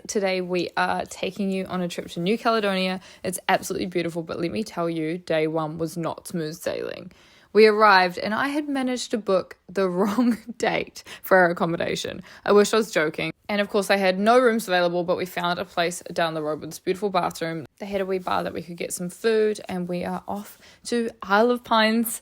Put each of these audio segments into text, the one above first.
Today we are taking you on a trip to New Caledonia. It's absolutely beautiful, but let me tell you, day one was not smooth sailing. We arrived and I had managed to book the wrong date for our accommodation. I wish I was joking. And of course I had no rooms available, but we found a place down the road with this beautiful bathroom. They had a wee bar that we could get some food, and we are off to Isle of Pines.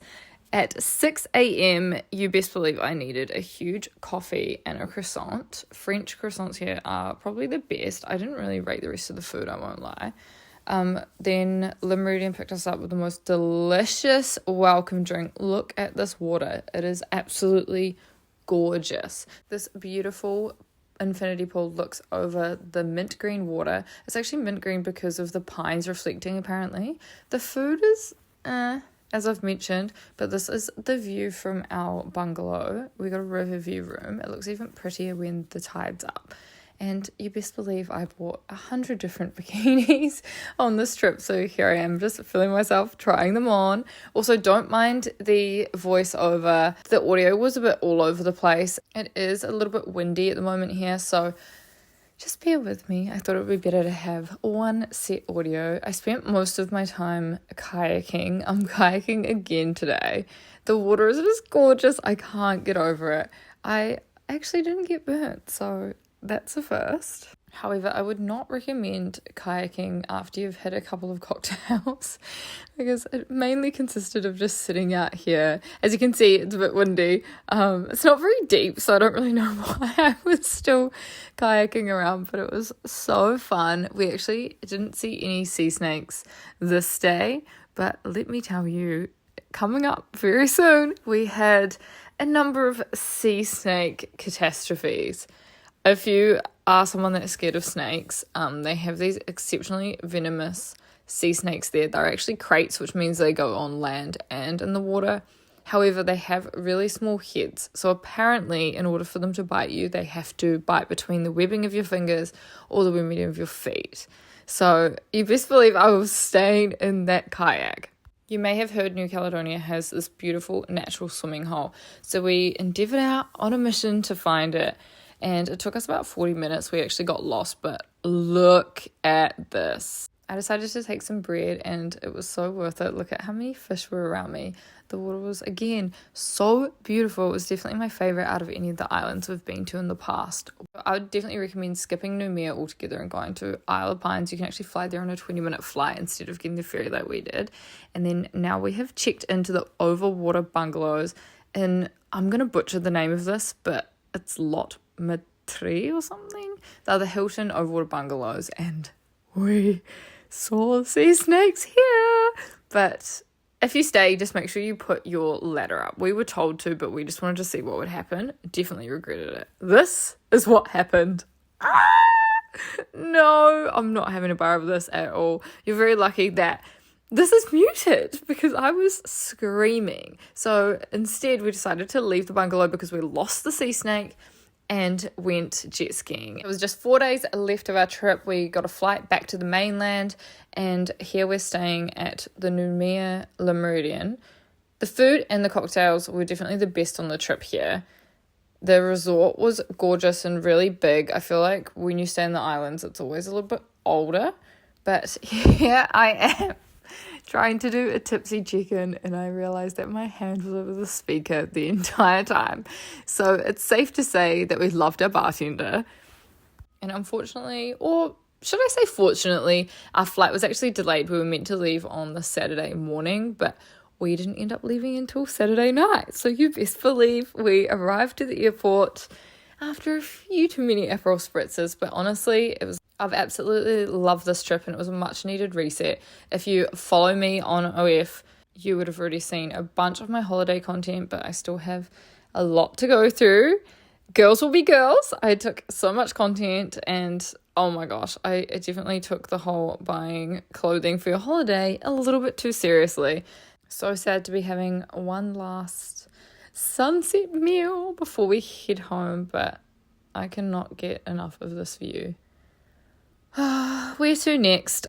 At 6 a.m, you best believe I needed a huge coffee and a croissant. French croissants here are probably the best. I didn't really rate the rest of the food, I won't lie. Then Meridien picked us up with the most delicious welcome drink. Look at this water. It is absolutely gorgeous. This beautiful infinity pool looks over the mint green water. It's actually mint green because of the pines reflecting, apparently. The food is as I've mentioned, but this is the view from our bungalow. We got a river view room. It looks even prettier when the tide's up. And you best believe I bought 100 different bikinis on this trip. So here I am, just filling myself, trying them on. Also, don't mind the voiceover. The audio was a bit all over the place. It is a little bit windy at the moment here, so just bear with me. I thought it would be better to have one set audio. I spent most of my time kayaking. I'm kayaking again today. The water is just gorgeous. I can't get over it. I actually didn't get burnt, so that's a first. However, I would not recommend kayaking after you've had a couple of cocktails because it mainly consisted of just sitting out here. As you can see, it's a bit windy. It's not very deep, so I don't really know why I was still kayaking around, but it was so fun. We actually didn't see any sea snakes this day, but let me tell you, coming up very soon, we had a number of sea snake catastrophes. If you are someone that's scared of snakes, they have these exceptionally venomous sea snakes there. They're actually kraits, which means they go on land and in the water. However, they have really small heads. So apparently, in order for them to bite you, they have to bite between the webbing of your fingers or the webbing of your feet. So you best believe I was staying in that kayak. You may have heard New Caledonia has this beautiful natural swimming hole. So we endeavoured out on a mission to find it. And it took us about 40 minutes. We actually got lost, but look at this. I decided to take some bread and it was so worth it. Look at how many fish were around me. The water was, again, so beautiful. It was definitely my favourite out of any of the islands we've been to in the past. I would definitely recommend skipping Nouméa altogether and going to Isle of Pines. You can actually fly there on a 20-minute flight instead of getting the ferry like we did. And then now we have checked into the overwater bungalows. And I'm going to butcher the name of this, but it's Lot Matri or something. They're the Hilton overwater bungalows, and we saw sea snakes here. But if you stay, just make sure you put your ladder up. We were told to, but we just wanted to see what would happen. Definitely regretted it. This is what happened. No, I'm not having a bar of this at all. You're very lucky that this is muted because I was screaming. So instead, we decided to leave the bungalow because we lost the sea snake and went jet skiing. It was just 4 days left of our trip. We got a flight back to the mainland, and here we're staying at the Nouméa Le Meridien. The food and the cocktails were definitely the best on the trip here. The resort was gorgeous and really big. I feel like when you stay in the islands, it's always a little bit older, but here I am trying to do a tipsy check-in, and I realised that my hand was over the speaker the entire time. So it's safe to say that we loved our bartender. And unfortunately, or should I say fortunately, our flight was actually delayed. We were meant to leave on the Saturday morning, but we didn't end up leaving until Saturday night. So you best believe we arrived to the airport after a few too many Aperol spritzes. But honestly, I've absolutely loved this trip, and it was a much needed reset. If you follow me on OF, you would have already seen a bunch of my holiday content, but I still have a lot to go through. Girls will be girls. I took so much content, and oh my gosh, I definitely took the whole buying clothing for your holiday a little bit too seriously. So sad to be having one last sunset meal before we head home, but I cannot get enough of this view. Where to next?